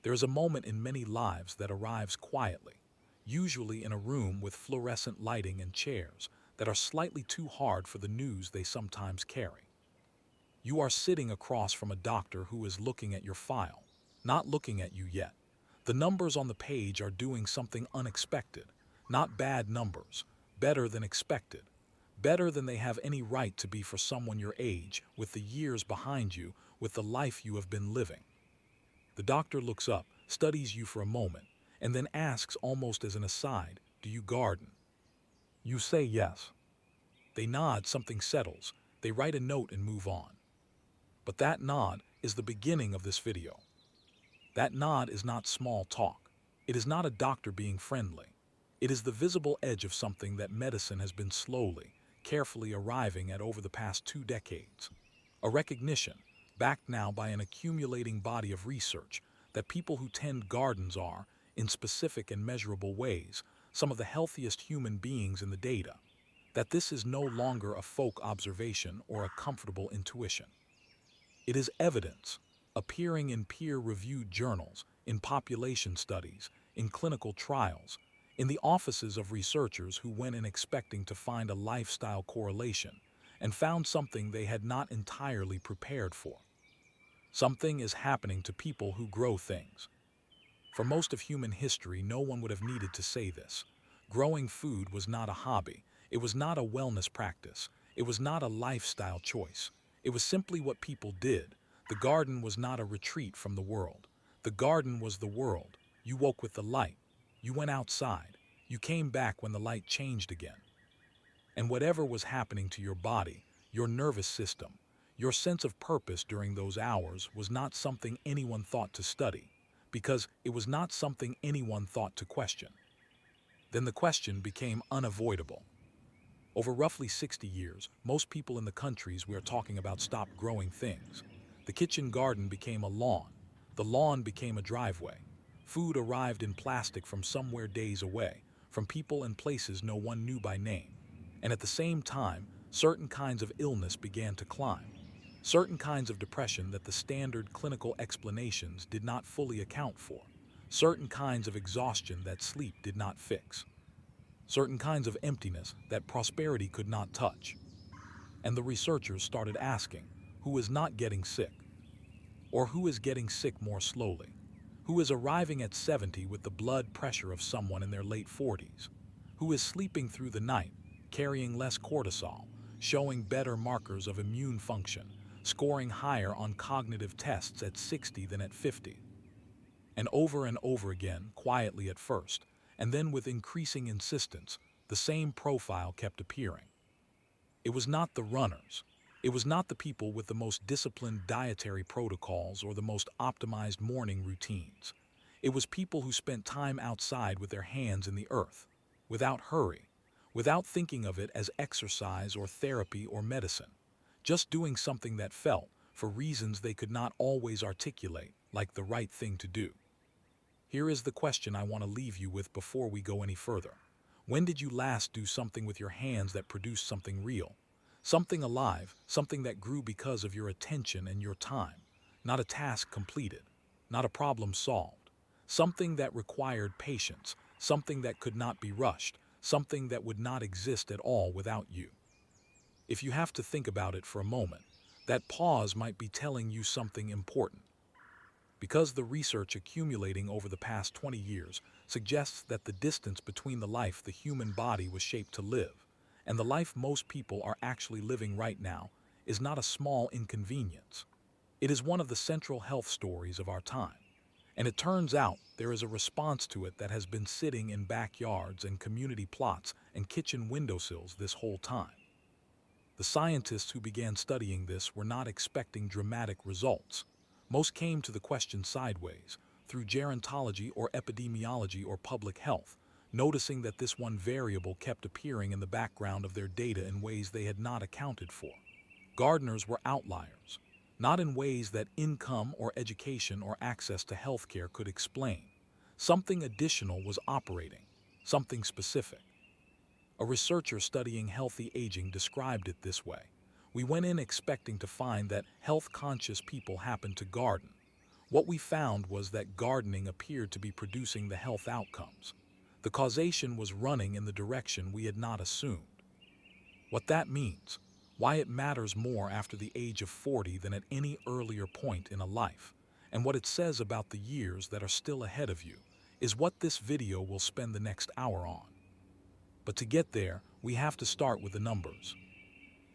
There is a moment in many lives that arrives quietly, usually in a room with fluorescent lighting and chairs that are slightly too hard for the news they sometimes carry. You are sitting across from a doctor who is looking at your file, not looking at you yet. The numbers on the page are doing something unexpected, not bad numbers, better than expected, better than they have any right to be for someone your age, with the years behind you, with the life you have been living. The doctor looks up, studies you for a moment, and then asks almost as an aside, "Do you garden?" You say yes. They nod, something settles, they write a note and move on. But that nod is the beginning of this video. That nod is not small talk. It is not a doctor being friendly. It is the visible edge of something that medicine has been slowly, carefully arriving at over the past 2 decades. A recognition, backed now by an accumulating body of research, that people who tend gardens are, in specific and measurable ways, some of the healthiest human beings in the data. That this is no longer a folk observation or a comfortable intuition. It is evidence, appearing in peer-reviewed journals, in population studies, in clinical trials, in the offices of researchers who went in expecting to find a lifestyle correlation and found something they had not entirely prepared for. Something is happening to people who grow things. For most of human history, no one would have needed to say this. Growing food was not a hobby. It was not a wellness practice. It was not a lifestyle choice. It was simply what people did. The garden was not a retreat from the world. The garden was the world. You woke with the light. You went outside. You came back when the light changed again. And whatever was happening to your body, your nervous system, your sense of purpose during those hours was not something anyone thought to study, because it was not something anyone thought to question. Then the question became unavoidable. Over roughly 60 years, most people in the countries we are talking about stopped growing things. The kitchen garden became a lawn. The lawn became a driveway. Food arrived in plastic from somewhere days away, from people and places no one knew by name. And at the same time, certain kinds of illness began to climb. Certain kinds of depression that the standard clinical explanations did not fully account for. Certain kinds of exhaustion that sleep did not fix. Certain kinds of emptiness that prosperity could not touch. And the researchers started asking, who is not getting sick? Or who is getting sick more slowly? Who is arriving at 70 with the blood pressure of someone in their late 40s? Who is sleeping through the night, carrying less cortisol, showing better markers of immune function, scoring higher on cognitive tests at 60 than at 50? And over again, quietly at first, and then with increasing insistence, the same profile kept appearing. It was not the runners. It was not the people with the most disciplined dietary protocols or the most optimized morning routines. It was people who spent time outside with their hands in the earth, without hurry, without thinking of it as exercise or therapy or medicine, just doing something that felt, for reasons they could not always articulate, like the right thing to do. Here is the question I want to leave you with before we go any further. When did you last do something with your hands that produced something real? Something alive, something that grew because of your attention and your time. Not a task completed, not a problem solved. Something that required patience, something that could not be rushed, something that would not exist at all without you. If you have to think about it for a moment, that pause might be telling you something important. Because the research accumulating over the past 20 years suggests that the distance between the life the human body was shaped to live and the life most people are actually living right now is not a small inconvenience. It is one of the central health stories of our time. And it turns out there is a response to it that has been sitting in backyards and community plots and kitchen windowsills this whole time. The scientists who began studying this were not expecting dramatic results. Most came to the question sideways, through gerontology or epidemiology or public health, noticing that this one variable kept appearing in the background of their data in ways they had not accounted for. Gardeners were outliers, not in ways that income or education or access to healthcare could explain. Something additional was operating, something specific. A researcher studying healthy aging described it this way. We went in expecting to find that health-conscious people happened to garden. What we found was that gardening appeared to be producing the health outcomes. The causation was running in the direction we had not assumed. What that means, why it matters more after the age of 40 than at any earlier point in a life, and what it says about the years that are still ahead of you, is what this video will spend the next hour on. But to get there, we have to start with the numbers.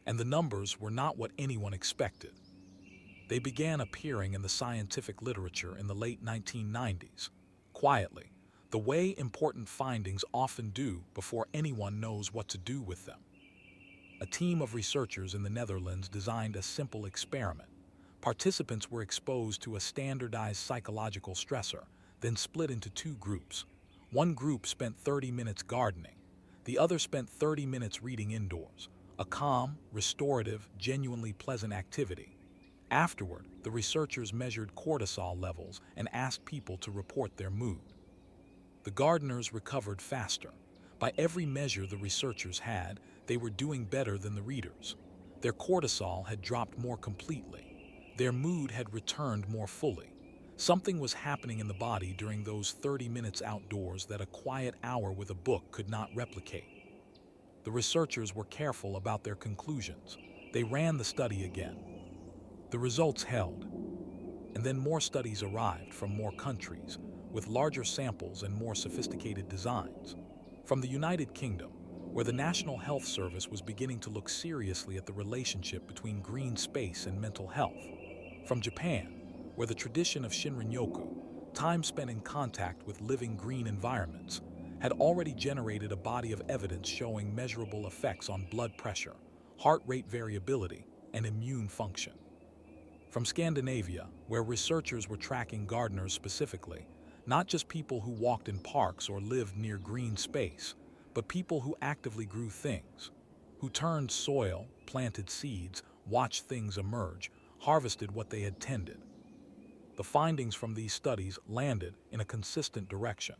And the numbers were not what anyone expected. They began appearing in the scientific literature in the late 1990s, quietly, the way important findings often do before anyone knows what to do with them. A team of researchers in the Netherlands designed a simple experiment. Participants were exposed to a standardized psychological stressor, then split into two groups. One group spent 30 minutes gardening. The other spent 30 minutes reading indoors, a calm, restorative, genuinely pleasant activity. Afterward, the researchers measured cortisol levels and asked people to report their mood. The gardeners recovered faster. By every measure the researchers had, they were doing better than the readers. Their cortisol had dropped more completely. Their mood had returned more fully. Something was happening in the body during those 30 minutes outdoors that a quiet hour with a book could not replicate. The researchers were careful about their conclusions. They ran the study again. The results held. And then more studies arrived from more countries, with larger samples and more sophisticated designs. From the United Kingdom, where the National Health Service was beginning to look seriously at the relationship between green space and mental health. From Japan, where the tradition of Shinrin-yoku, time spent in contact with living green environments, had already generated a body of evidence showing measurable effects on blood pressure, heart rate variability, and immune function. From Scandinavia, where researchers were tracking gardeners specifically, not just people who walked in parks or lived near green space, but people who actively grew things, who turned soil, planted seeds, watched things emerge, harvested what they had tended. The findings from these studies landed in a consistent direction.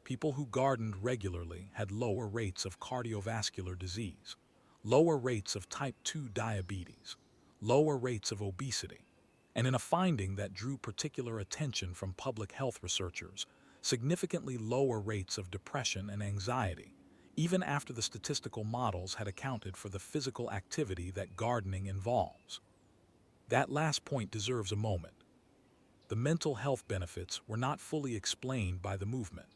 People who gardened regularly had lower rates of cardiovascular disease, lower rates of type 2 diabetes, lower rates of obesity, and in a finding that drew particular attention from public health researchers, significantly lower rates of depression and anxiety, even after the statistical models had accounted for the physical activity that gardening involves. That last point deserves a moment. The mental health benefits were not fully explained by the movement.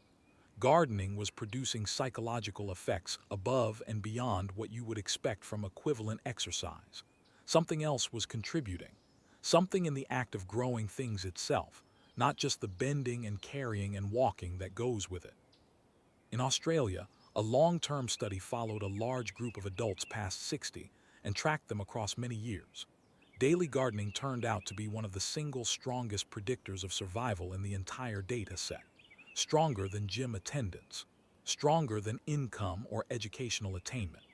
Gardening was producing psychological effects above and beyond what you would expect from equivalent exercise. Something else was contributing, something in the act of growing things itself, not just the bending and carrying and walking that goes with it. In Australia, a long-term study followed a large group of adults past 60 and tracked them across many years. Daily gardening turned out to be one of the single strongest predictors of survival in the entire data set. Stronger than gym attendance, stronger than income or educational attainment.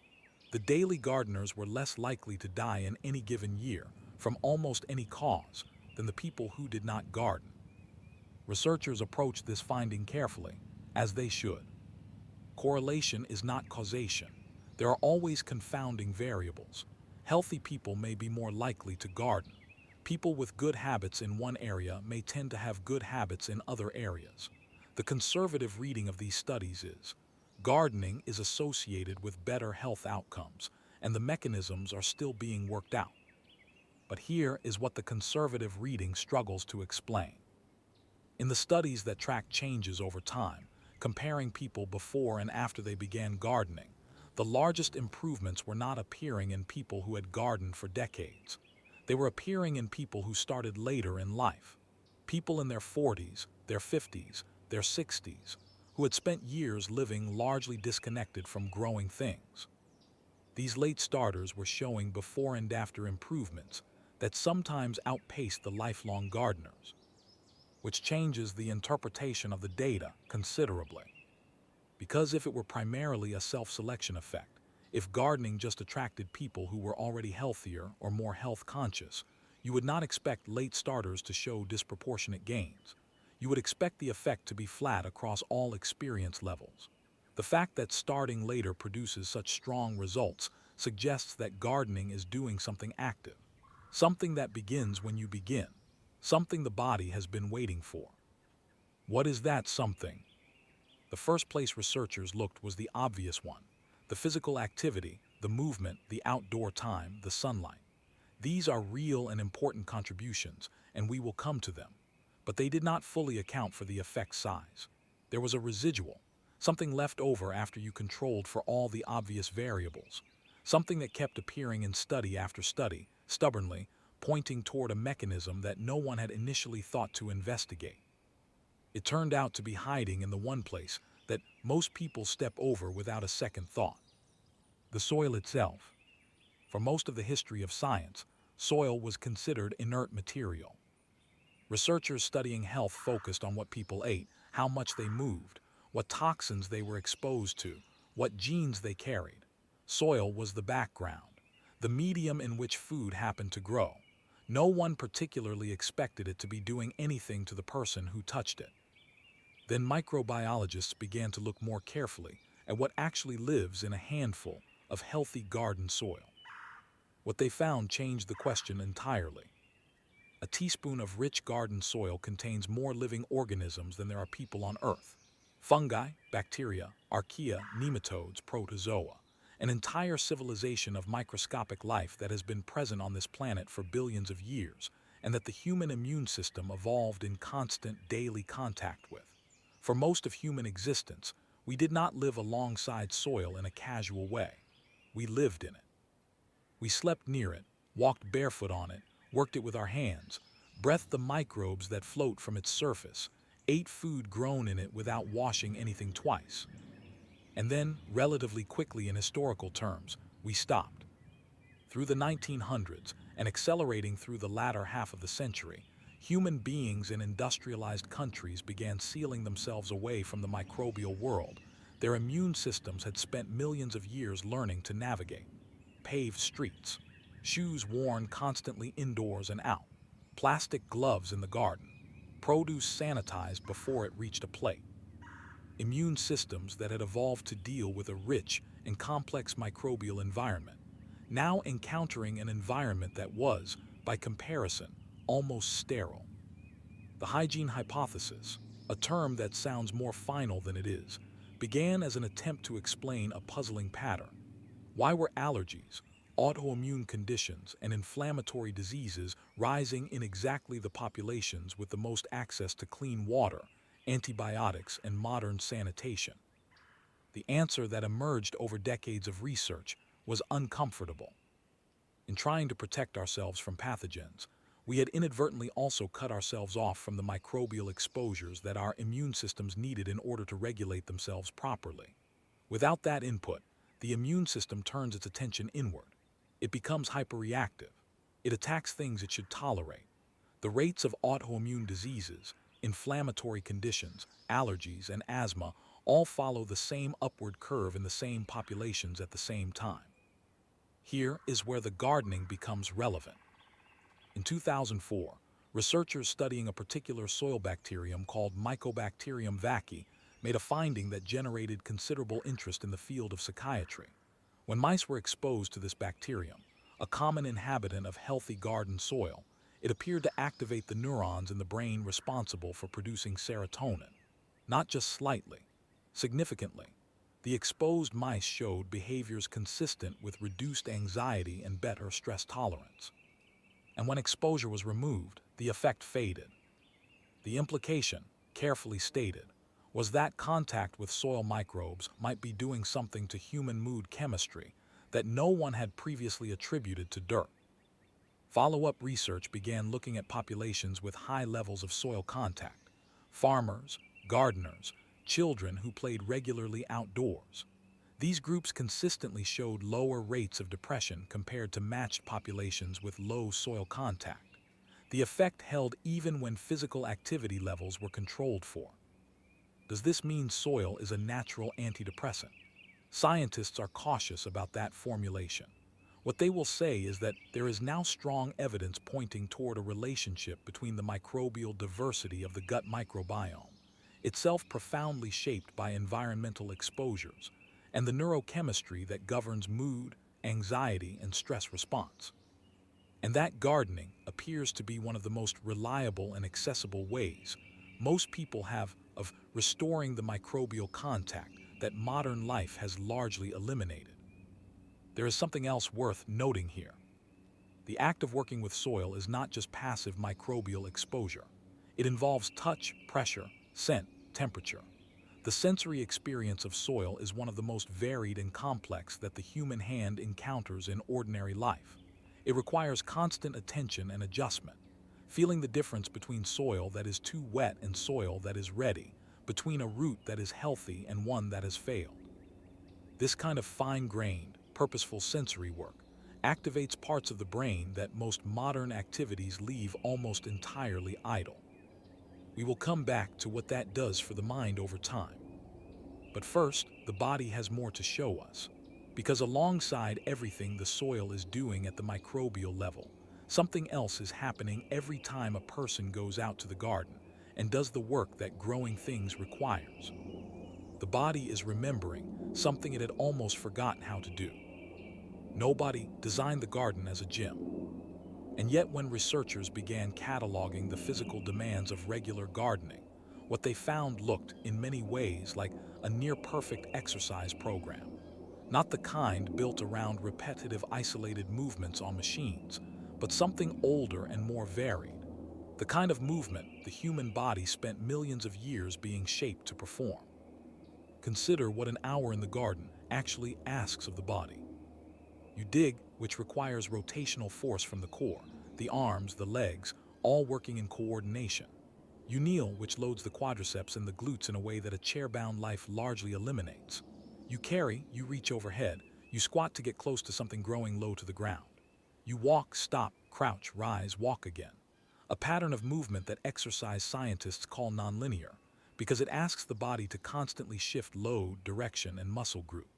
The daily gardeners were less likely to die in any given year from almost any cause than the people who did not garden. Researchers approached this finding carefully, as they should. Correlation is not causation. There are always confounding variables. Healthy people may be more likely to garden. People with good habits in one area may tend to have good habits in other areas. The conservative reading of these studies is, gardening is associated with better health outcomes, and the mechanisms are still being worked out. But here is what the conservative reading struggles to explain. In the studies that track changes over time, comparing people before and after they began gardening, the largest improvements were not appearing in people who had gardened for decades. They were appearing in people who started later in life. People in their 40s, their 50s, their 60s, who had spent years living largely disconnected from growing things. These late starters were showing before and after improvements that sometimes outpaced the lifelong gardeners, which changes the interpretation of the data considerably. Because if it were primarily a self-selection effect, if gardening just attracted people who were already healthier or more health conscious, you would not expect late starters to show disproportionate gains. You would expect the effect to be flat across all experience levels. The fact that starting later produces such strong results suggests that gardening is doing something active, something that begins when you begin, something the body has been waiting for. What is that something? The first place researchers looked was the obvious one: the physical activity, the movement, the outdoor time, the sunlight. These are real and important contributions, and we will come to them. But they did not fully account for the effect size. There was a residual, something left over after you controlled for all the obvious variables, something that kept appearing in study after study, stubbornly, pointing toward a mechanism that no one had initially thought to investigate. It turned out to be hiding in the one place that most people step over without a second thought: the soil itself. For most of the history of science, soil was considered inert material. Researchers studying health focused on what people ate, how much they moved, what toxins they were exposed to, what genes they carried. Soil was the background, the medium in which food happened to grow. No one particularly expected it to be doing anything to the person who touched it. Then microbiologists began to look more carefully at what actually lives in a handful of healthy garden soil. What they found changed the question entirely. A teaspoon of rich garden soil contains more living organisms than there are people on Earth. Fungi, bacteria, archaea, nematodes, protozoa. An entire civilization of microscopic life that has been present on this planet for billions of years, and that the human immune system evolved in constant daily contact with. For most of human existence, we did not live alongside soil in a casual way. We lived in it. We slept near it, walked barefoot on it, worked it with our hands, breathed the microbes that float from its surface, ate food grown in it without washing anything twice. And then, relatively quickly in historical terms, we stopped. Through the 1900s, and accelerating through the latter half of the century, human beings in industrialized countries began sealing themselves away from the microbial world. Their immune systems had spent millions of years learning to navigate. Paved streets, shoes worn constantly indoors and out, plastic gloves in the garden, produce sanitized before it reached a plate. Immune systems that had evolved to deal with a rich and complex microbial environment, now encountering an environment that was, by comparison, almost sterile. The hygiene hypothesis, a term that sounds more final than it is, began as an attempt to explain a puzzling pattern. Why were allergies, autoimmune conditions, and inflammatory diseases rising in exactly the populations with the most access to clean water, antibiotics, and modern sanitation? The answer that emerged over decades of research was uncomfortable. In trying to protect ourselves from pathogens, we had inadvertently also cut ourselves off from the microbial exposures that our immune systems needed in order to regulate themselves properly. Without that input, the immune system turns its attention inward. It becomes hyperreactive. It attacks things it should tolerate. The rates of autoimmune diseases, inflammatory conditions, allergies, and asthma all follow the same upward curve in the same populations at the same time. Here is where the gardening becomes relevant. In 2004, researchers studying a particular soil bacterium called Mycobacterium vaccae made a finding that generated considerable interest in the field of psychiatry. When mice were exposed to this bacterium, a common inhabitant of healthy garden soil, it appeared to activate the neurons in the brain responsible for producing serotonin. Not just slightly, significantly. The exposed mice showed behaviors consistent with reduced anxiety and better stress tolerance. And when exposure was removed, the effect faded. The implication, carefully stated, was that contact with soil microbes might be doing something to human mood chemistry that no one had previously attributed to dirt. Follow-up research began looking at populations with high levels of soil contact: farmers, gardeners, children who played regularly outdoors. These groups consistently showed lower rates of depression compared to matched populations with low soil contact. The effect held even when physical activity levels were controlled for. Does this mean soil is a natural antidepressant? Scientists are cautious about that formulation. What they will say is that there is now strong evidence pointing toward a relationship between the microbial diversity of the gut microbiome, itself profoundly shaped by environmental exposures, and the neurochemistry that governs mood, anxiety, and stress response. And that gardening appears to be one of the most reliable and accessible ways most people have of restoring the microbial contact that modern life has largely eliminated. There is something else worth noting here. The act of working with soil is not just passive microbial exposure. It involves touch, pressure, scent, temperature. The sensory experience of soil is one of the most varied and complex that the human hand encounters in ordinary life. It requires constant attention and adjustment, feeling the difference between soil that is too wet and soil that is ready, between a root that is healthy and one that has failed. This kind of fine-grained, purposeful sensory work activates parts of the brain that most modern activities leave almost entirely idle. We will come back to what that does for the mind over time. But first, the body has more to show us. Because alongside everything the soil is doing at the microbial level, something else is happening every time a person goes out to the garden and does the work that growing things requires. The body is remembering something it had almost forgotten how to do. Nobody designed the garden as a gym. And yet when researchers began cataloging the physical demands of regular gardening, what they found looked, in many ways, like a near-perfect exercise program. Not the kind built around repetitive isolated movements on machines, but something older and more varied. The kind of movement the human body spent millions of years being shaped to perform. Consider what an hour in the garden actually asks of the body. You dig, which requires rotational force from the core, the arms, the legs, all working in coordination. You kneel, which loads the quadriceps and the glutes in a way that a chair-bound life largely eliminates. You carry, you reach overhead, you squat to get close to something growing low to the ground. You walk, stop, crouch, rise, walk again. A pattern of movement that exercise scientists call nonlinear, because it asks the body to constantly shift load, direction, and muscle group.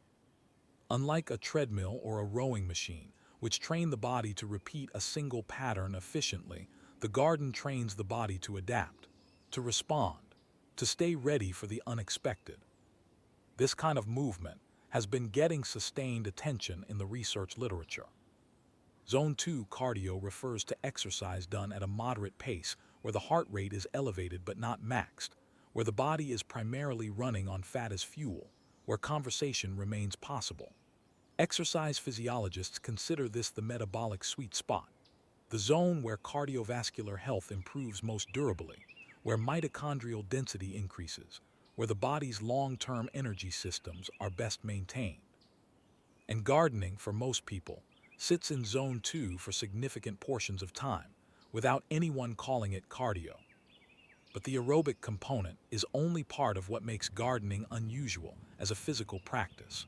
Unlike a treadmill or a rowing machine, which train the body to repeat a single pattern efficiently, the garden trains the body to adapt, to respond, to stay ready for the unexpected. This kind of movement has been getting sustained attention in the research literature. Zone 2 cardio refers to exercise done at a moderate pace where the heart rate is elevated but not maxed, where the body is primarily running on fat as fuel, where conversation remains possible. Exercise physiologists consider this the metabolic sweet spot, the zone where cardiovascular health improves most durably, where mitochondrial density increases, where the body's long-term energy systems are best maintained. And gardening, for most people, sits in zone 2 for significant portions of time, without anyone calling it cardio. But the aerobic component is only part of what makes gardening unusual as a physical practice.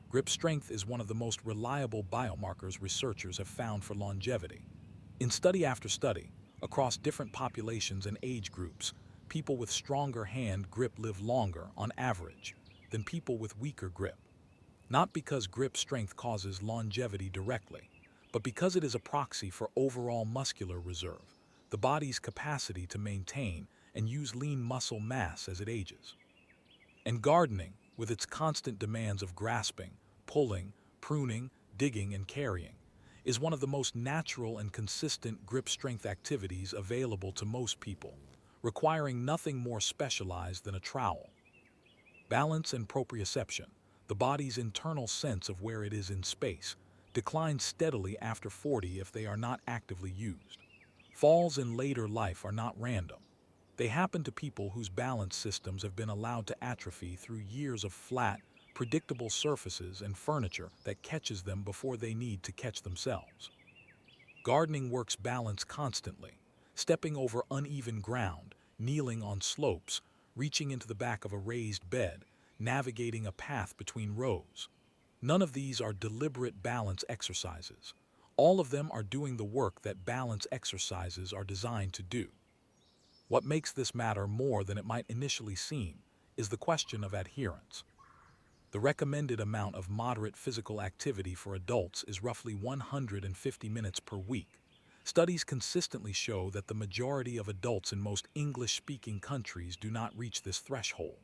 Grip strength is one of the most reliable biomarkers researchers have found for longevity. In study after study, across different populations and age groups, people with stronger hand grip live longer, on average, than people with weaker grip. Not because grip strength causes longevity directly, but because it is a proxy for overall muscular reserve, the body's capacity to maintain and use lean muscle mass as it ages. And gardening, with its constant demands of grasping, pulling, pruning, digging, and carrying, is one of the most natural and consistent grip strength activities available to most people, requiring nothing more specialized than a trowel. Balance and proprioception, the body's internal sense of where it is in space, decline steadily after 40 if they are not actively used. Falls in later life are not random. They happen to people whose balance systems have been allowed to atrophy through years of flat, predictable surfaces and furniture that catches them before they need to catch themselves. Gardening works balance constantly, stepping over uneven ground, kneeling on slopes, reaching into the back of a raised bed, navigating a path between rows. None of these are deliberate balance exercises. All of them are doing the work that balance exercises are designed to do. What makes this matter more than it might initially seem is the question of adherence. The recommended amount of moderate physical activity for adults is roughly 150 minutes per week. Studies consistently show that the majority of adults in most English-speaking countries do not reach this threshold.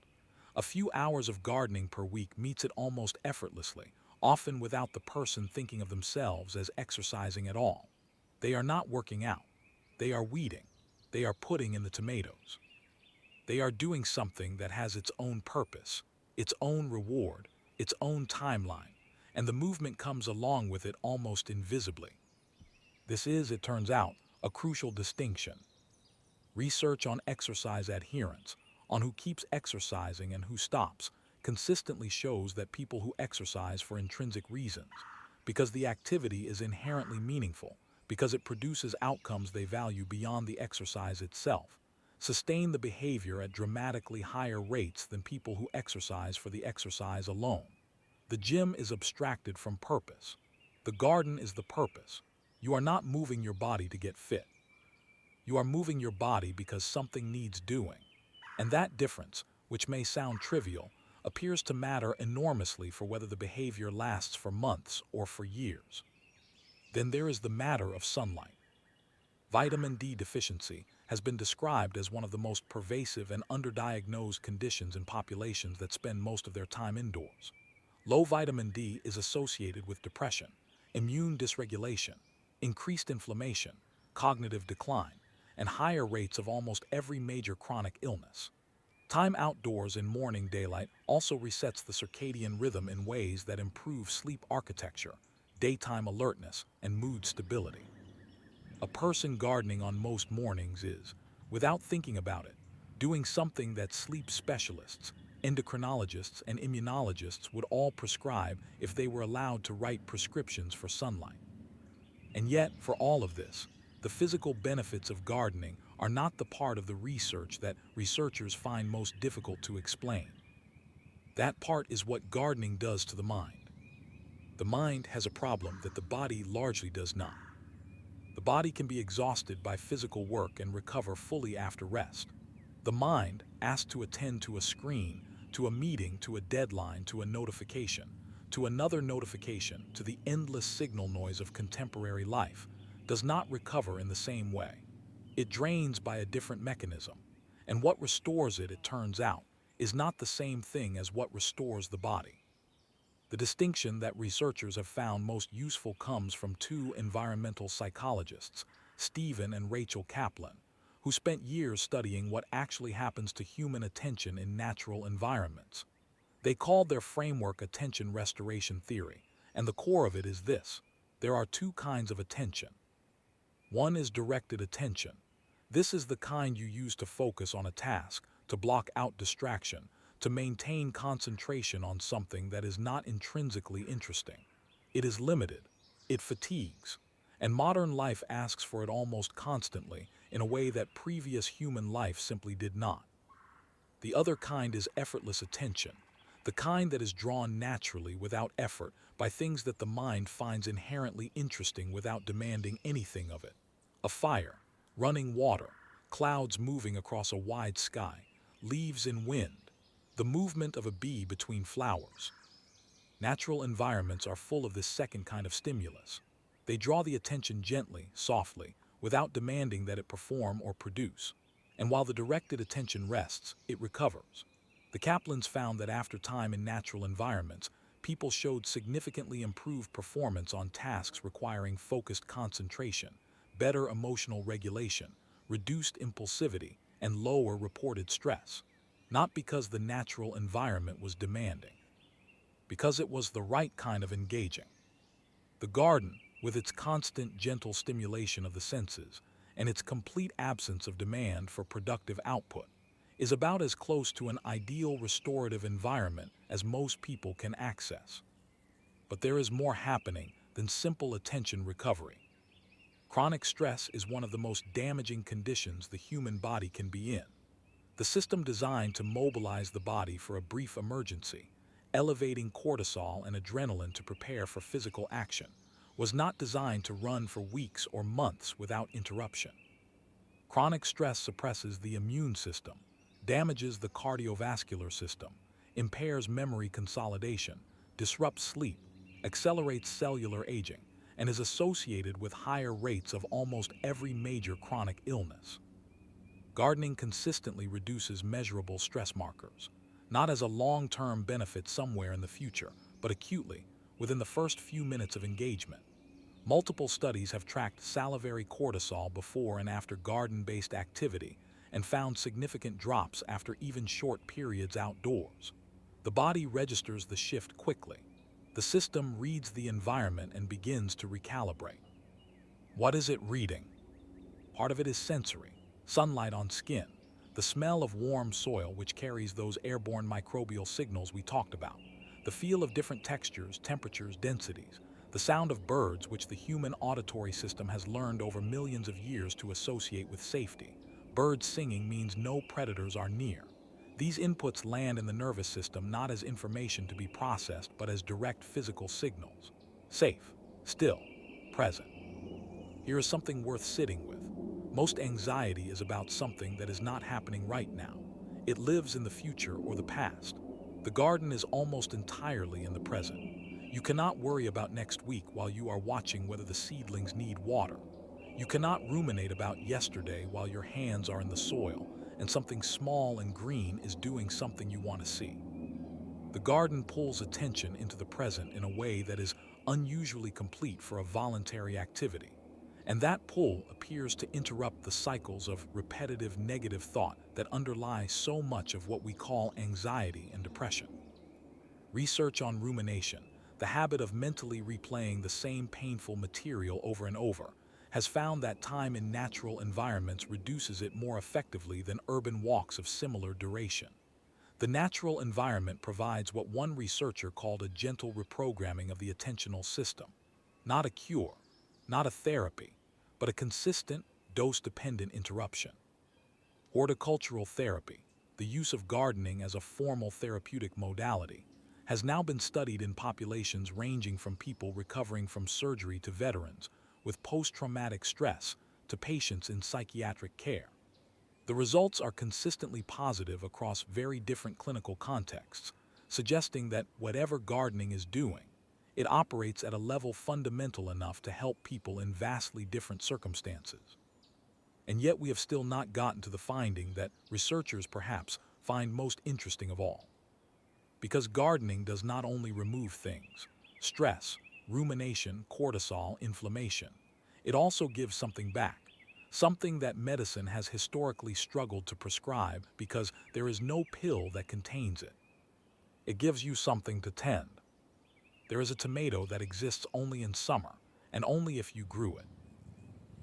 A few hours of gardening per week meets it almost effortlessly, often without the person thinking of themselves as exercising at all. They are not working out. They are weeding. They are putting in the tomatoes. They are doing something that has its own purpose, its own reward, its own timeline, and the movement comes along with it almost invisibly. This is, it turns out, a crucial distinction. Research on exercise adherence, on who keeps exercising and who stops, consistently shows that people who exercise for intrinsic reasons, because the activity is inherently meaningful, because it produces outcomes they value beyond the exercise itself, sustain the behavior at dramatically higher rates than people who exercise for the exercise alone. The gym is abstracted from purpose. The garden is the purpose. You are not moving your body to get fit. You are moving your body because something needs doing. And that difference, which may sound trivial, appears to matter enormously for whether the behavior lasts for months or for years. Then there is the matter of sunlight. Vitamin D deficiency has been described as one of the most pervasive and underdiagnosed conditions in populations that spend most of their time indoors. Low vitamin D is associated with depression, immune dysregulation, increased inflammation, cognitive decline, and higher rates of almost every major chronic illness. Time outdoors in morning daylight also resets the circadian rhythm in ways that improve sleep architecture, daytime alertness, and mood stability. A person gardening on most mornings is, without thinking about it, doing something that sleep specialists, endocrinologists, and immunologists would all prescribe if they were allowed to write prescriptions for sunlight. And yet, for all of this, the physical benefits of gardening are not the part of the research that researchers find most difficult to explain. That part is what gardening does to the mind. The mind has a problem that the body largely does not. The body can be exhausted by physical work and recover fully after rest. The mind, asked to attend to a screen, to a meeting, to a deadline, to a notification, to another notification, to the endless signal noise of contemporary life, does not recover in the same way. It drains by a different mechanism, and what restores it, it turns out, is not the same thing as what restores the body. The distinction that researchers have found most useful comes from two environmental psychologists, Stephen and Rachel Kaplan, who spent years studying what actually happens to human attention in natural environments. They called their framework attention restoration theory, and the core of it is this: there are two kinds of attention. One is directed attention. This is the kind you use to focus on a task, to block out distraction, to maintain concentration on something that is not intrinsically interesting. It is limited. It fatigues. And modern life asks for it almost constantly in a way that previous human life simply did not. The other kind is effortless attention, the kind that is drawn naturally without effort by things that the mind finds inherently interesting without demanding anything of it. A fire, running water, clouds moving across a wide sky, leaves in wind, the movement of a bee between flowers. Natural environments are full of this second kind of stimulus. They draw the attention gently, softly, without demanding that it perform or produce. And while the directed attention rests, it recovers. The Kaplans found that after time in natural environments, people showed significantly improved performance on tasks requiring focused concentration, better emotional regulation, reduced impulsivity, and lower reported stress. Not because the natural environment was demanding, because it was the right kind of engaging. The garden, with its constant gentle stimulation of the senses and its complete absence of demand for productive output, is about as close to an ideal restorative environment as most people can access. But there is more happening than simple attention recovery. Chronic stress is one of the most damaging conditions the human body can be in. The system designed to mobilize the body for a brief emergency, elevating cortisol and adrenaline to prepare for physical action, was not designed to run for weeks or months without interruption. Chronic stress suppresses the immune system, damages the cardiovascular system, impairs memory consolidation, disrupts sleep, accelerates cellular aging, and is associated with higher rates of almost every major chronic illness. Gardening consistently reduces measurable stress markers, not as a long-term benefit somewhere in the future, but acutely, within the first few minutes of engagement. Multiple studies have tracked salivary cortisol before and after garden-based activity and found significant drops after even short periods outdoors. The body registers the shift quickly. The system reads the environment and begins to recalibrate. What is it reading? Part of it is sensory, sunlight on skin, the smell of warm soil which carries those airborne microbial signals we talked about, the feel of different textures, temperatures, densities, the sound of birds which the human auditory system has learned over millions of years to associate with safety. Birds singing means no predators are near. These inputs land in the nervous system not as information to be processed but as direct physical signals. Safe, still, present. Here is something worth sitting with. Most anxiety is about something that is not happening right now. It lives in the future or the past. The garden is almost entirely in the present. You cannot worry about next week while you are watching whether the seedlings need water. You cannot ruminate about yesterday while your hands are in the soil and something small and green is doing something you want to see. The garden pulls attention into the present in a way that is unusually complete for a voluntary activity. And that pull appears to interrupt the cycles of repetitive negative thought that underlie so much of what we call anxiety and depression. Research on rumination, the habit of mentally replaying the same painful material over and over, has found that time in natural environments reduces it more effectively than urban walks of similar duration. The natural environment provides what one researcher called a gentle reprogramming of the attentional system. Not a cure, not a therapy, but a consistent, dose-dependent interruption. Horticultural therapy, the use of gardening as a formal therapeutic modality, has now been studied in populations ranging from people recovering from surgery to veterans with post-traumatic stress to patients in psychiatric care. The results are consistently positive across very different clinical contexts, suggesting that whatever gardening is doing, it operates at a level fundamental enough to help people in vastly different circumstances. And yet we have still not gotten to the finding that researchers perhaps find most interesting of all. Because gardening does not only remove things, stress, rumination, cortisol, inflammation, it also gives something back. Something that medicine has historically struggled to prescribe because there is no pill that contains it. It gives you something to tend. There is a tomato that exists only in summer, and only if you grew it.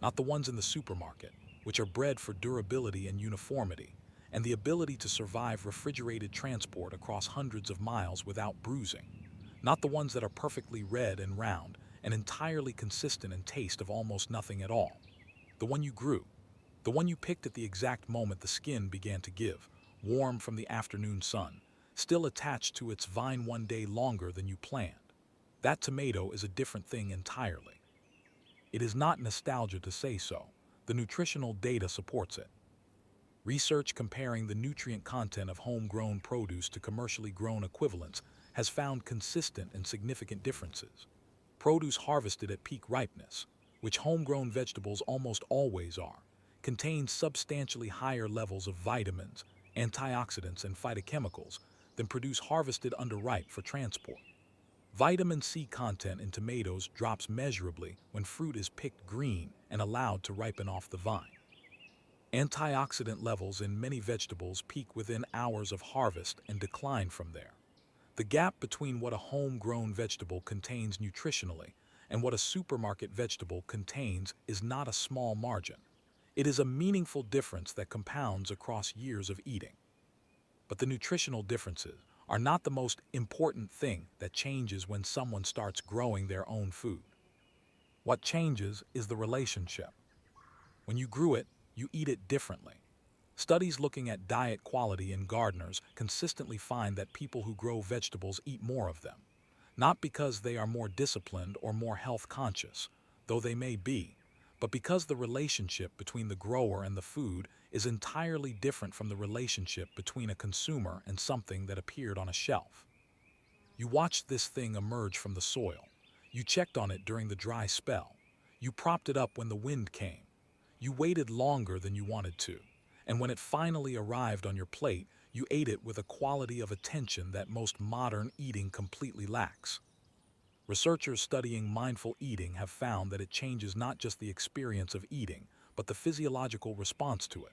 Not the ones in the supermarket, which are bred for durability and uniformity, and the ability to survive refrigerated transport across hundreds of miles without bruising. Not the ones that are perfectly red and round, and entirely consistent in taste of almost nothing at all. The one you grew. The one you picked at the exact moment the skin began to give, warm from the afternoon sun, still attached to its vine one day longer than you planned. That tomato is a different thing entirely. It is not nostalgia to say so. The nutritional data supports it. Research comparing the nutrient content of homegrown produce to commercially grown equivalents has found consistent and significant differences. Produce harvested at peak ripeness, which homegrown vegetables almost always are, contains substantially higher levels of vitamins, antioxidants, and phytochemicals than produce harvested underripe for transport. Vitamin C content in tomatoes drops measurably when fruit is picked green and allowed to ripen off the vine. Antioxidant levels in many vegetables peak within hours of harvest and decline from there. The gap between what a homegrown vegetable contains nutritionally and what a supermarket vegetable contains is not a small margin. It is a meaningful difference that compounds across years of eating. But the nutritional differences are not the most important thing that changes when someone starts growing their own food. What changes is the relationship. When you grew it, you eat it differently. Studies looking at diet quality in gardeners consistently find that people who grow vegetables eat more of them. Not because they are more disciplined or more health conscious, though they may be, but because the relationship between the grower and the food is entirely different from the relationship between a consumer and something that appeared on a shelf. You watched this thing emerge from the soil. You checked on it during the dry spell. You propped it up when the wind came. You waited longer than you wanted to, and when it finally arrived on your plate, you ate it with a quality of attention that most modern eating completely lacks. Researchers studying mindful eating have found that it changes not just the experience of eating, but the physiological response to it.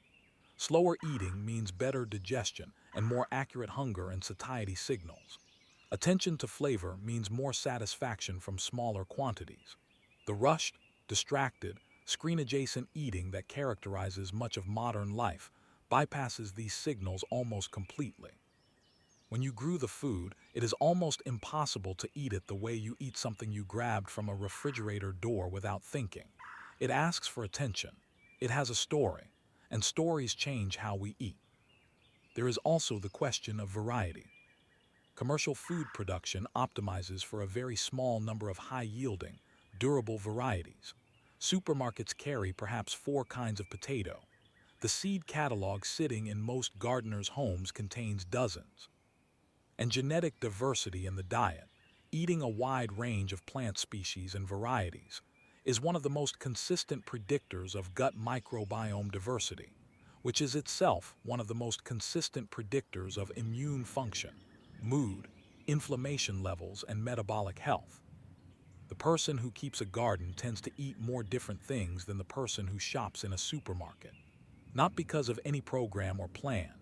Slower eating means better digestion and more accurate hunger and satiety signals. Attention to flavor means more satisfaction from smaller quantities. The rushed, distracted, screen-adjacent eating that characterizes much of modern life bypasses these signals almost completely. When you grew the food, it is almost impossible to eat it the way you eat something you grabbed from a refrigerator door without thinking. It asks for attention. It has a story, and stories change how we eat. There is also the question of variety. Commercial food production optimizes for a very small number of high-yielding, durable varieties. Supermarkets carry perhaps 4 kinds of potato. The seed catalog sitting in most gardeners' homes contains dozens. And genetic diversity in the diet, eating a wide range of plant species and varieties, is one of the most consistent predictors of gut microbiome diversity, which is itself one of the most consistent predictors of immune function, mood, inflammation levels, and metabolic health. The person who keeps a garden tends to eat more different things than the person who shops in a supermarket. Not because of any program or plan,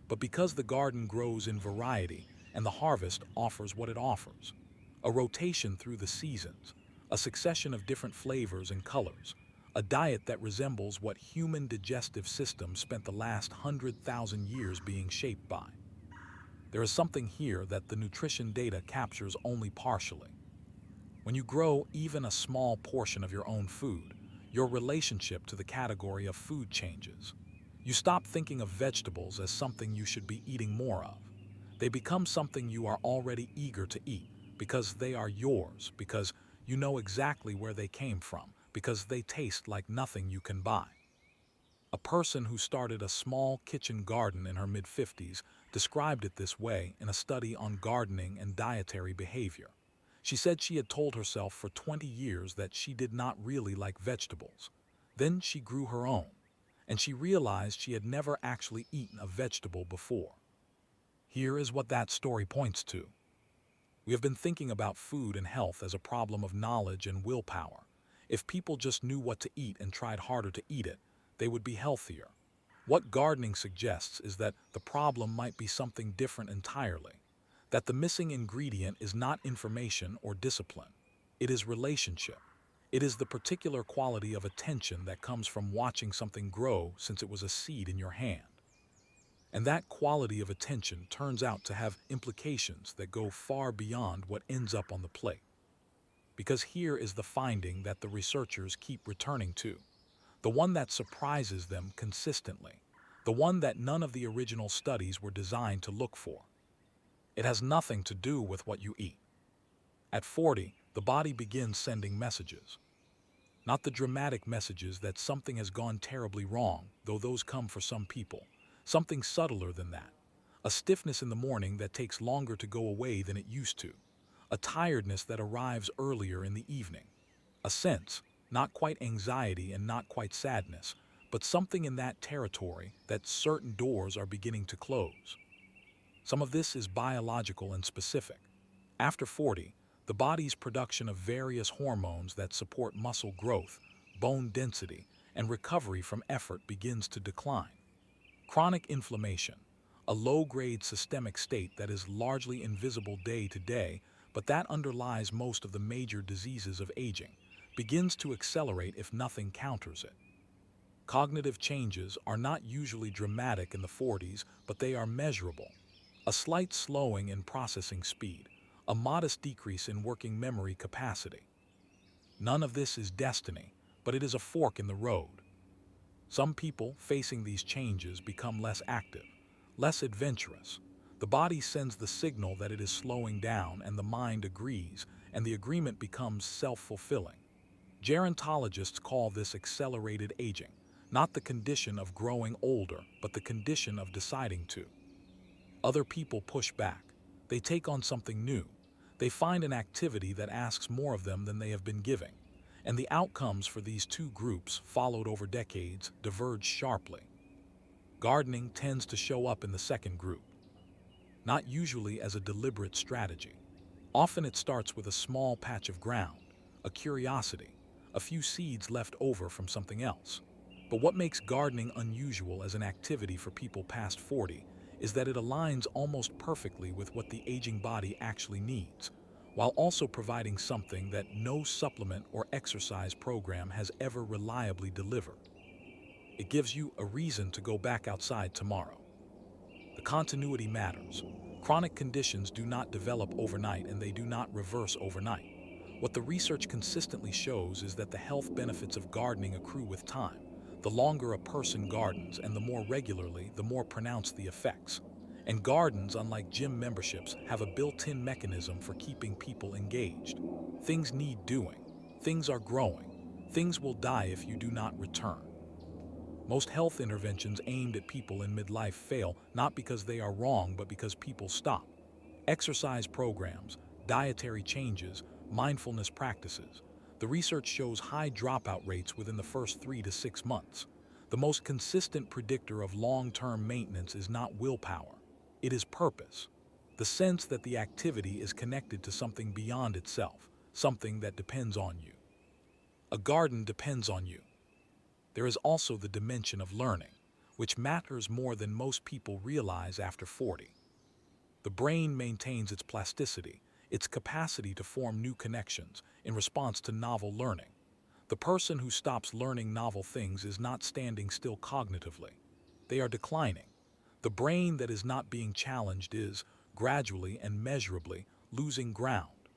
but because the garden grows in variety and the harvest offers what it offers. A rotation through the seasons, a succession of different flavors and colors, a diet that resembles what human digestive systems spent the last 100,000 years being shaped by. There is something here that the nutrition data captures only partially. When you grow even a small portion of your own food, your relationship to the category of food changes. You stop thinking of vegetables as something you should be eating more of. They become something you are already eager to eat because they are yours, because you know exactly where they came from, because they taste like nothing you can buy. A person who started a small kitchen garden in her mid-50s described it this way in a study on gardening and dietary behavior. She said she had told herself for 20 years that she did not really like vegetables. Then she grew her own, and she realized she had never actually eaten a vegetable before. Here is what that story points to. We have been thinking about food and health as a problem of knowledge and willpower. If people just knew what to eat and tried harder to eat it, they would be healthier. What gardening suggests is that the problem might be something different entirely. That the missing ingredient is not information or discipline. It is relationship. It is the particular quality of attention that comes from watching something grow since it was a seed in your hand. And that quality of attention turns out to have implications that go far beyond what ends up on the plate. Because here is the finding that the researchers keep returning to, the one that surprises them consistently, the one that none of the original studies were designed to look for. It has nothing to do with what you eat. At 40, the body begins sending messages. Not the dramatic messages that something has gone terribly wrong, though those come for some people. Something subtler than that. A stiffness in the morning that takes longer to go away than it used to. A tiredness that arrives earlier in the evening. A sense, not quite anxiety and not quite sadness, but something in that territory that certain doors are beginning to close. Some of this is biological and specific. After 40, the body's production of various hormones that support muscle growth, bone density, and recovery from effort begins to decline. Chronic inflammation, a low-grade systemic state that is largely invisible day to day, but that underlies most of the major diseases of aging, begins to accelerate if nothing counters it. Cognitive changes are not usually dramatic in the 40s, but they are measurable. A slight slowing in processing speed, a modest decrease in working memory capacity. None of this is destiny, but it is a fork in the road. Some people facing these changes become less active, less adventurous. The body sends the signal that it is slowing down, and the mind agrees, and the agreement becomes self-fulfilling. Gerontologists call this accelerated aging, not the condition of growing older, but the condition of deciding to. Other people push back. They take on something new. They find an activity that asks more of them than they have been giving. And the outcomes for these two groups, followed over decades, diverge sharply. Gardening tends to show up in the second group, not usually as a deliberate strategy, Often it starts with a small patch of ground, a curiosity, a few seeds left over from something else. But what makes gardening unusual as an activity for people past 40 is that it aligns almost perfectly with what the aging body actually needs, while also providing something that no supplement or exercise program has ever reliably delivered. It gives you a reason to go back outside tomorrow. The continuity matters. Chronic conditions do not develop overnight and they do not reverse overnight. What the research consistently shows is that the health benefits of gardening accrue with time. The longer a person gardens and the more regularly, the more pronounced the effects. And gardens, unlike gym memberships, have a built-in mechanism for keeping people engaged. Things need doing. Things are growing. Things will die if you do not return. Most health interventions aimed at people in midlife fail not because they are wrong, but because people stop. Exercise programs, dietary changes, mindfulness practices. The research shows high dropout rates within the first 3 to 6 months. The most consistent predictor of long-term maintenance is not willpower. It is purpose. The sense that the activity is connected to something beyond itself, something that depends on you. A garden depends on you. There is also the dimension of learning, which matters more than most people realize after 40. The brain maintains its plasticity, its capacity to form new connections in response to novel learning. The person who stops learning novel things is not standing still cognitively. They are declining. The brain that is not being challenged is, gradually and measurably, losing ground.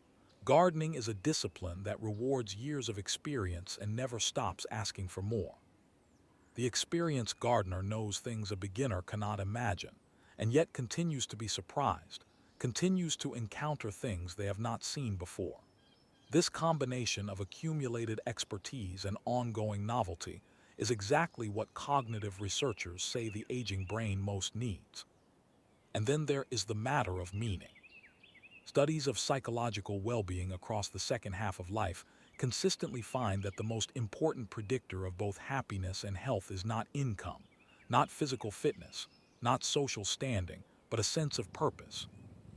Gardening is a discipline that rewards years of experience and never stops asking for more. The experienced gardener knows things a beginner cannot imagine, and yet continues to be surprised, continues to encounter things they have not seen before. This combination of accumulated expertise and ongoing novelty is exactly what cognitive researchers say the aging brain most needs. And then there is the matter of meaning. Studies of psychological well-being across the second half of life consistently find that the most important predictor of both happiness and health is not income, not physical fitness, not social standing, but a sense of purpose.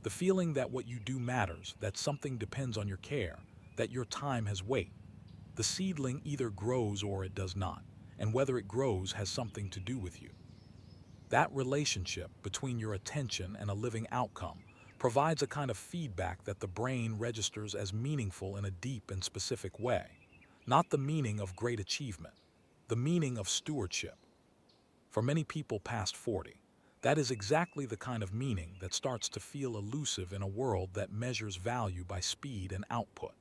The feeling that what you do matters, that something depends on your care, that your time has weight. The seedling either grows or it does not, and whether it grows has something to do with you. That relationship between your attention and a living outcome provides a kind of feedback that the brain registers as meaningful in a deep and specific way. Not the meaning of great achievement, the meaning of stewardship. For many people past 40, that is exactly the kind of meaning that starts to feel elusive in a world that measures value by speed and output.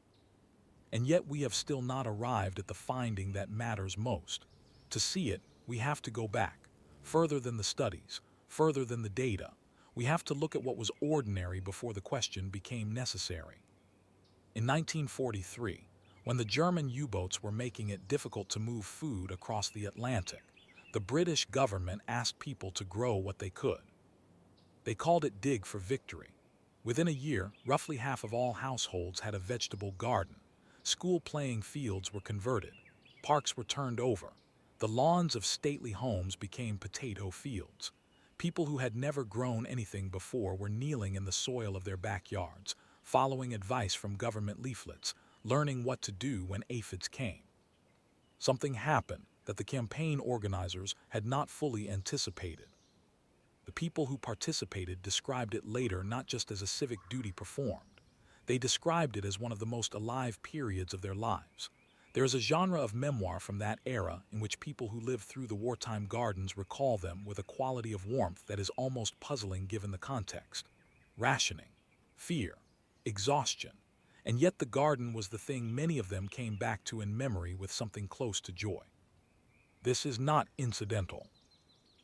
And yet we have still not arrived at the finding that matters most. To see it, we have to go back, further than the studies, further than the data. We have to look at what was ordinary before the question became necessary. In 1943, when the German U-boats were making it difficult to move food across the Atlantic, the British government asked people to grow what they could. They called it Dig for Victory. Within a year, roughly half of all households had a vegetable garden. School playing fields were converted. Parks were turned over. The lawns of stately homes became potato fields. People who had never grown anything before were kneeling in the soil of their backyards, following advice from government leaflets, learning what to do when aphids came. Something happened that the campaign organizers had not fully anticipated. The people who participated described it later not just as a civic duty performed. They described it as one of the most alive periods of their lives. There is a genre of memoir from that era in which people who lived through the wartime gardens recall them with a quality of warmth that is almost puzzling given the context. Rationing, fear, exhaustion, and yet the garden was the thing many of them came back to in memory with something close to joy. This is not incidental.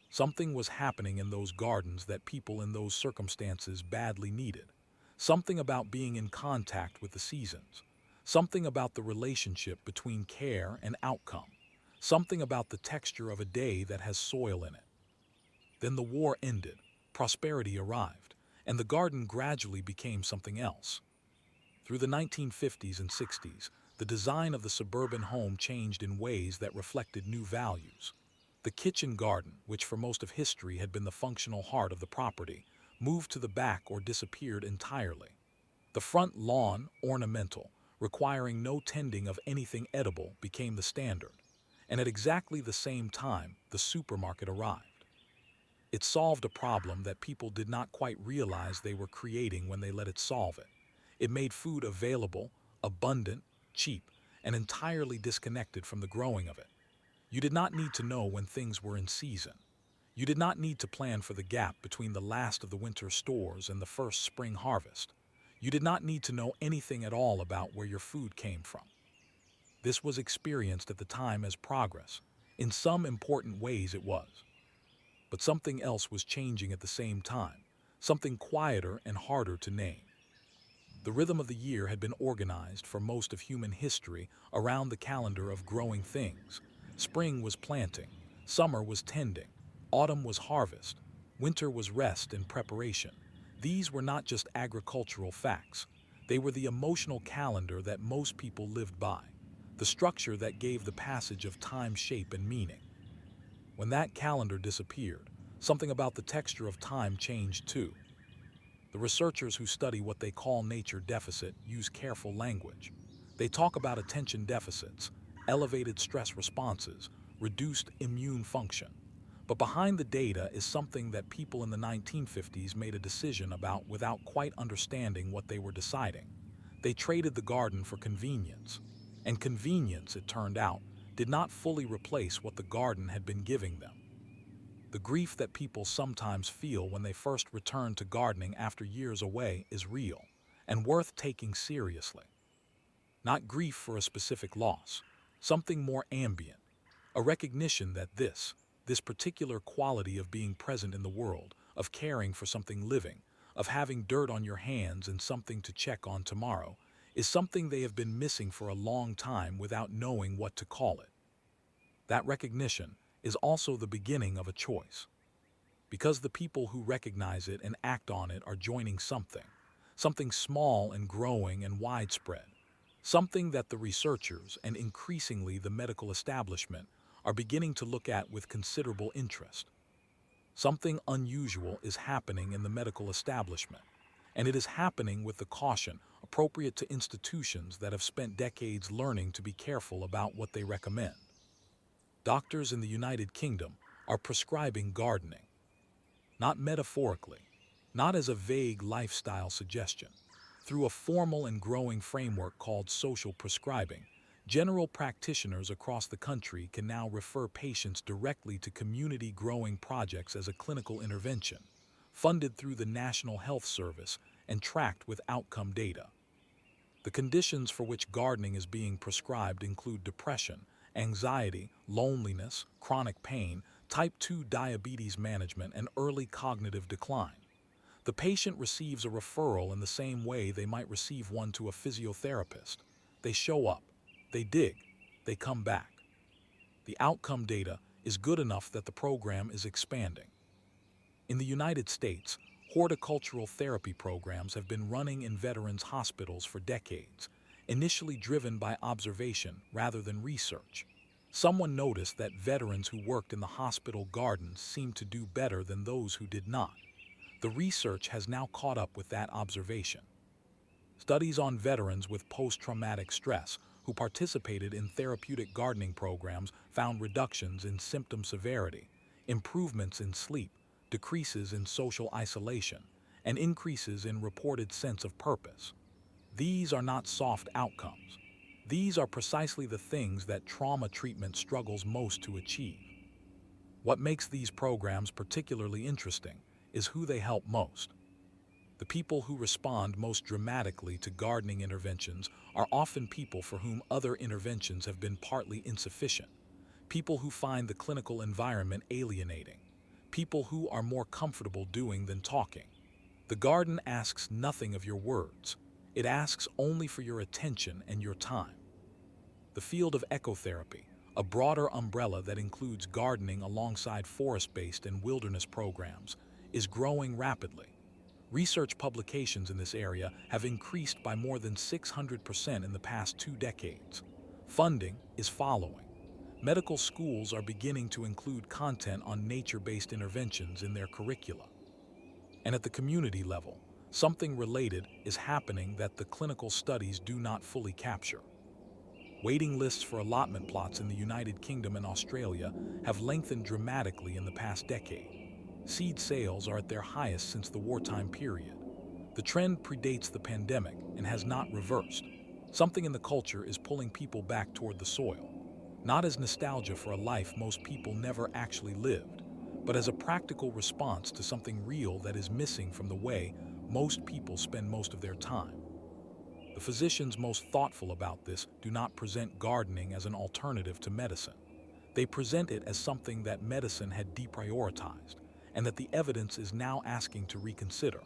Something was happening in those gardens that people in those circumstances badly needed. Something about being in contact with the seasons. Something about the relationship between care and outcome. Something about the texture of a day that has soil in it. Then the war ended, prosperity arrived, and the garden gradually became something else. Through the 1950s and 60s, the design of the suburban home changed in ways that reflected new values. The kitchen garden, which for most of history had been the functional heart of the property, moved to the back or disappeared entirely. The front lawn, ornamental, requiring no tending of anything edible, became the standard, and at exactly the same time, the supermarket arrived. It solved a problem that people did not quite realize they were creating when they let it solve it. It made food available, abundant, cheap, and entirely disconnected from the growing of it. You did not need to know when things were in season. You did not need to plan for the gap between the last of the winter stores and the first spring harvest. You did not need to know anything at all about where your food came from. This was experienced at the time as progress. In some important ways it was. But something else was changing at the same time, something quieter and harder to name. The rhythm of the year had been organized for most of human history around the calendar of growing things. Spring was planting, summer was tending, autumn was harvest, winter was rest and preparation. These were not just agricultural facts. They were the emotional calendar that most people lived by, the structure that gave the passage of time shape and meaning. When that calendar disappeared, something about the texture of time changed too. The researchers who study what they call nature deficit use careful language. They talk about attention deficits, elevated stress responses, reduced immune function. But behind the data is something that people in the 1950s made a decision about without quite understanding what they were deciding. They traded the garden for convenience. And convenience, it turned out, did not fully replace what the garden had been giving them. The grief that people sometimes feel when they first return to gardening after years away is real and worth taking seriously. Not grief for a specific loss, something more ambient, a recognition that this particular quality of being present in the world, of caring for something living, of having dirt on your hands and something to check on tomorrow, is something they have been missing for a long time without knowing what to call it. That recognition is also the beginning of a choice. Because the people who recognize it and act on it are joining something small and growing and widespread, something that the researchers and increasingly the medical establishment are beginning to look at with considerable interest. Something unusual is happening in the medical establishment, and it is happening with the caution appropriate to institutions that have spent decades learning to be careful about what they recommend. Doctors in the United Kingdom are prescribing gardening, not metaphorically, not as a vague lifestyle suggestion. Through a formal and growing framework called social prescribing, general practitioners across the country can now refer patients directly to community growing projects as a clinical intervention, funded through the National Health Service and tracked with outcome data. The conditions for which gardening is being prescribed include depression, anxiety, loneliness, chronic pain, type 2 diabetes management, and early cognitive decline. The patient receives a referral in the same way they might receive one to a physiotherapist. They show up, they dig, they come back. The outcome data is good enough that the program is expanding. In the United States, horticultural therapy programs have been running in veterans' hospitals for decades, initially driven by observation rather than research. Someone noticed that veterans who worked in the hospital gardens seemed to do better than those who did not. The research has now caught up with that observation. Studies on veterans with post-traumatic stress who participated in therapeutic gardening programs found reductions in symptom severity, improvements in sleep, decreases in social isolation, and increases in reported sense of purpose. These are not soft outcomes. These are precisely the things that trauma treatment struggles most to achieve. What makes these programs particularly interesting is who they help most. The people who respond most dramatically to gardening interventions are often people for whom other interventions have been partly insufficient, people who find the clinical environment alienating, people who are more comfortable doing than talking. The garden asks nothing of your words. It asks only for your attention and your time. The field of ecotherapy, a broader umbrella that includes gardening alongside forest-based and wilderness programs, is growing rapidly. Research publications in this area have increased by more than 600% in the past 2 decades. Funding is following. Medical schools are beginning to include content on nature-based interventions in their curricula. And at the community level, something related is happening that the clinical studies do not fully capture. Waiting lists for allotment plots in the United Kingdom and Australia have lengthened dramatically in the past decade. Seed sales are at their highest since the wartime period. The trend predates the pandemic and has not reversed. Something in the culture is pulling people back toward the soil, not as nostalgia for a life most people never actually lived, but as a practical response to something real that is missing from the way most people spend most of their time. The physicians most thoughtful about this do not present gardening as an alternative to medicine. They present it as something that medicine had deprioritized, and that the evidence is now asking to reconsider.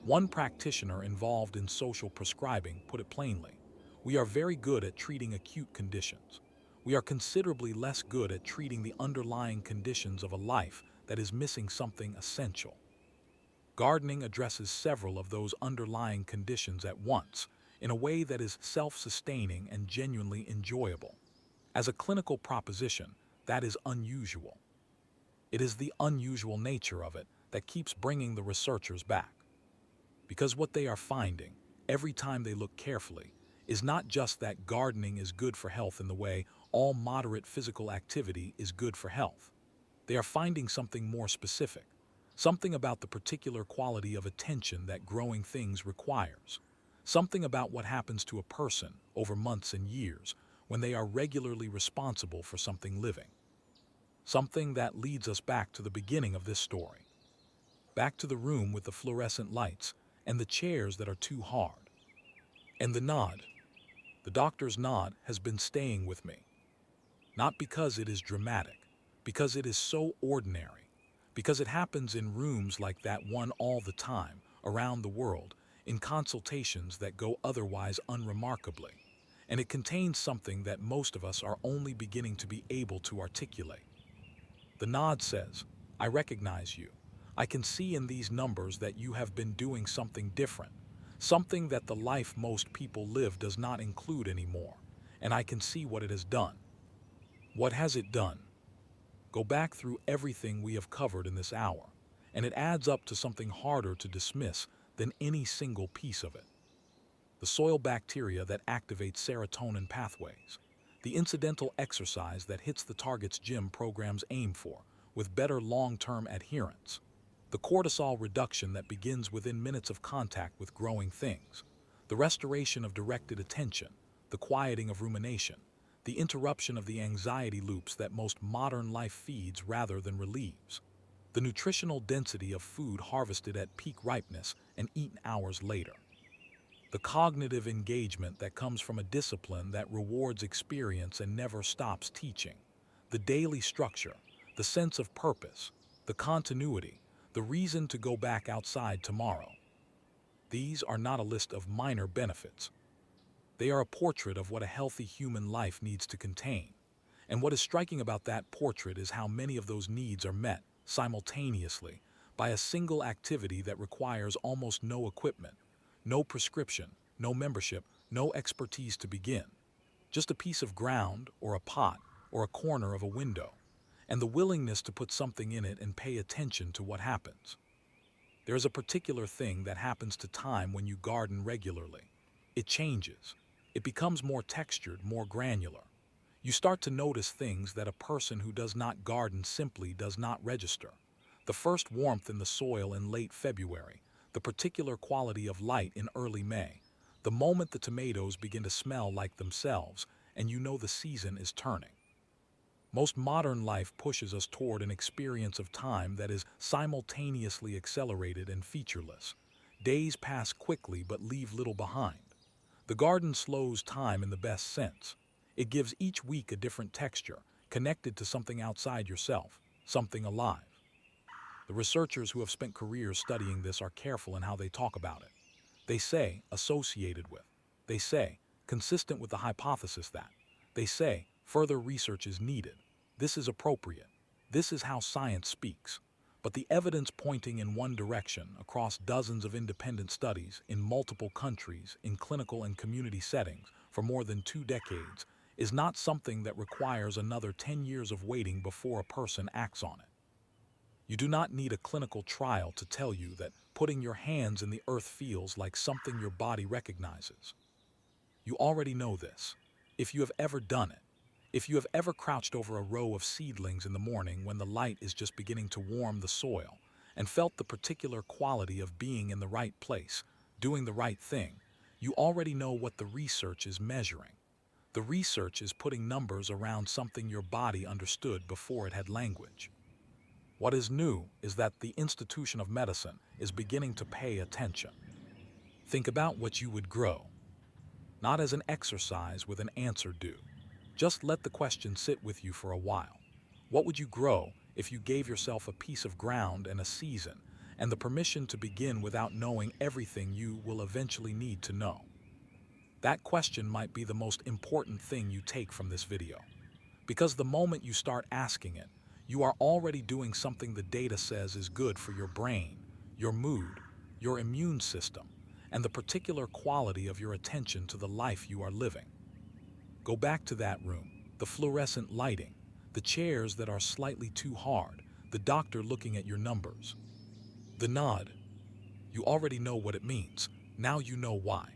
One practitioner involved in social prescribing put it plainly: we are very good at treating acute conditions. We are considerably less good at treating the underlying conditions of a life that is missing something essential. Gardening addresses several of those underlying conditions at once, in a way that is self-sustaining and genuinely enjoyable. As a clinical proposition, that is unusual. It is the unusual nature of it that keeps bringing the researchers back. Because what they are finding, every time they look carefully, is not just that gardening is good for health in the way all moderate physical activity is good for health. They are finding something more specific, something about the particular quality of attention that growing things requires, something about what happens to a person over months and years when they are regularly responsible for something living. Something that leads us back to the beginning of this story, back to the room with the fluorescent lights and the chairs that are too hard. And the nod, the doctor's nod, has been staying with me. Not because it is dramatic, because it is so ordinary, because it happens in rooms like that one all the time, around the world, in consultations that go otherwise unremarkably, and it contains something that most of us are only beginning to be able to articulate. The nod says, I recognize you. I can see in these numbers that you have been doing something different, something that the life most people live does not include anymore, and I can see what it has done. What has it done? Go back through everything we have covered in this hour, and it adds up to something harder to dismiss than any single piece of it. The soil bacteria that activate serotonin pathways, the incidental exercise that hits the targets gym programs aim for, with better long-term adherence, the cortisol reduction that begins within minutes of contact with growing things, the restoration of directed attention, the quieting of rumination, the interruption of the anxiety loops that most modern life feeds rather than relieves, the nutritional density of food harvested at peak ripeness and eaten hours later, the cognitive engagement that comes from a discipline that rewards experience and never stops teaching, the daily structure, the sense of purpose, the continuity, the reason to go back outside tomorrow. These are not a list of minor benefits. They are a portrait of what a healthy human life needs to contain. And what is striking about that portrait is how many of those needs are met simultaneously by a single activity that requires almost no equipment, no prescription, no membership, no expertise to begin. Just a piece of ground, or a pot, or a corner of a window, and the willingness to put something in it and pay attention to what happens. There is a particular thing that happens to time when you garden regularly. It changes. It becomes more textured, more granular. You start to notice things that a person who does not garden simply does not register. The first warmth in the soil in late February, the particular quality of light in early May, the moment the tomatoes begin to smell like themselves, and you know the season is turning. Most modern life pushes us toward an experience of time that is simultaneously accelerated and featureless. Days pass quickly but leave little behind. The garden slows time in the best sense. It gives each week a different texture, connected to something outside yourself, something alive. The researchers who have spent careers studying this are careful in how they talk about it. They say, associated with. They say, consistent with the hypothesis that. They say, further research is needed. This is appropriate. This is how science speaks. But the evidence pointing in one direction across dozens of independent studies in multiple countries in clinical and community settings for more than 2 decades is not something that requires another 10 years of waiting before a person acts on it. You do not need a clinical trial to tell you that putting your hands in the earth feels like something your body recognizes. You already know this. If you have ever done it, if you have ever crouched over a row of seedlings in the morning when the light is just beginning to warm the soil and felt the particular quality of being in the right place, doing the right thing, you already know what the research is measuring. The research is putting numbers around something your body understood before it had language. What is new is that the institution of medicine is beginning to pay attention. Think about what you would grow, not as an exercise with an answer due. Just let the question sit with you for a while. What would you grow if you gave yourself a piece of ground and a season, and the permission to begin without knowing everything you will eventually need to know? That question might be the most important thing you take from this video. Because the moment you start asking it, you are already doing something the data says is good for your brain, your mood, your immune system, and the particular quality of your attention to the life you are living. Go back to that room, the fluorescent lighting, the chairs that are slightly too hard, the doctor looking at your numbers. The nod. You already know what it means. Now you know why.